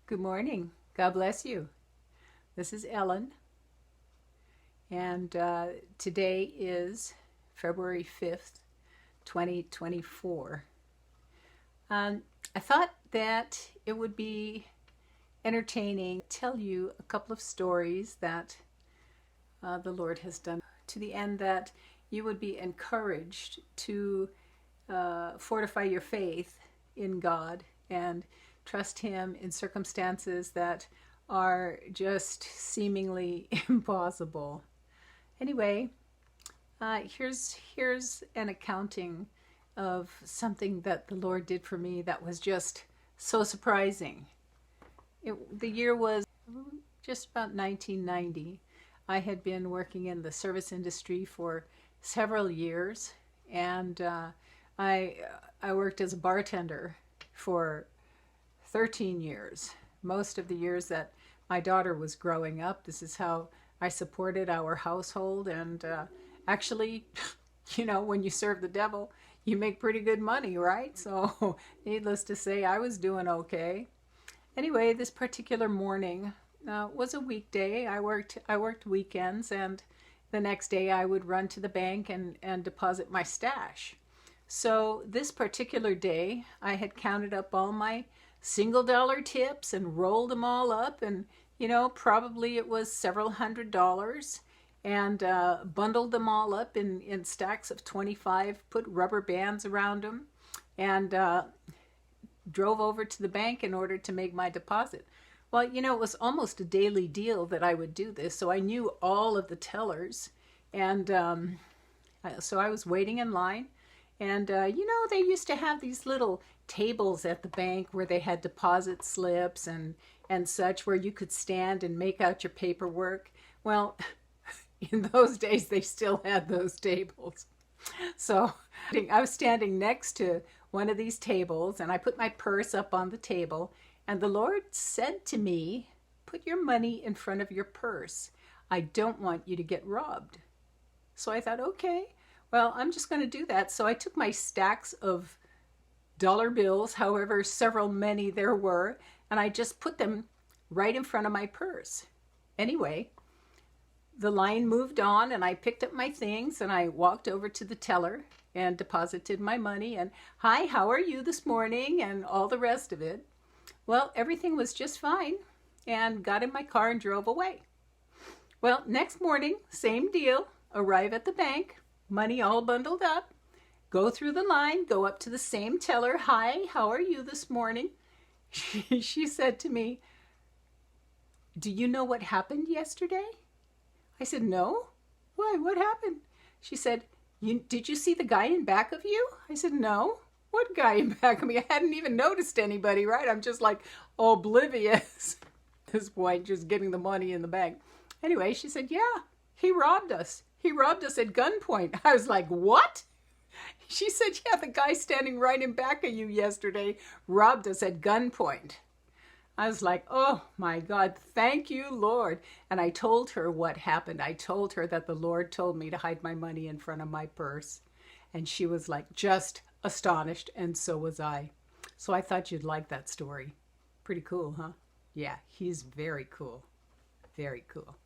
Good morning. God bless you. This is Ellen, and today is February 5th, 2024. I thought that it would be entertaining to tell you a couple of stories that the Lord has done to the end that you would be encouraged to fortify your faith in God and trust Him in circumstances that are just seemingly impossible. Anyway, here's an accounting of something that the Lord did for me that was just so surprising. The year was just about 1990. I had been working in the service industry for several years, and I worked as a bartender for 13 years. Most of the years that my daughter was growing up, this is how I supported our household. And actually, when you serve the devil, you make pretty good money, right? So, needless to say, I was doing okay. Anyway, this particular morning was a weekday. I worked weekends, and the next day I would run to the bank and deposit my stash. So this particular day, I had counted up all my single dollar tips and rolled them all up, and probably it was several $100s, and bundled them all up in stacks of 25, put rubber bands around them, and drove over to the bank in order to make my deposit. Well, it was almost a daily deal that I would do this, so I knew all of the tellers, and so I was waiting in line. And, they used to have these little tables at the bank where they had deposit slips and such, where you could stand and make out your paperwork. Well, in those days, they still had those tables. So I was standing next to one of these tables, and I put my purse up on the table, and the Lord said to me, "Put your money in front of your purse. I don't want you to get robbed." So I thought, okay. Well, I'm just going to do that. So I took my stacks of dollar bills, however many there were, and I just put them right in front of my purse. Anyway, the line moved on, and I picked up my things, and I walked over to the teller and deposited my money, and "Hi, how are you this morning?" and all the rest of it. Well, everything was just fine, and got in my car and drove away. Well, next morning, same deal. Arrive at the bank, money all bundled up, go through the line, go up to the same teller. "Hi, how are you this morning?" She said to me, "Do you know what happened yesterday?" I said, "No. Why, what happened?" She said, "Did you see the guy in back of you?" I said, "No. What guy in back of me?" I hadn't even noticed anybody, right? I'm just like oblivious at this point, just getting the money in the bank. Anyway, she said, "Yeah, he robbed us. He robbed us at gunpoint." I was like, "What?" She said, "Yeah, the guy standing right in back of you yesterday robbed us at gunpoint." I was like, "Oh my God, thank you, Lord." And I told her what happened. I told her that the Lord told me to hide my money in front of my purse. And she was like just astonished, and so was I. So I thought you'd like that story. Pretty cool, huh? Yeah, he's very cool. Very cool.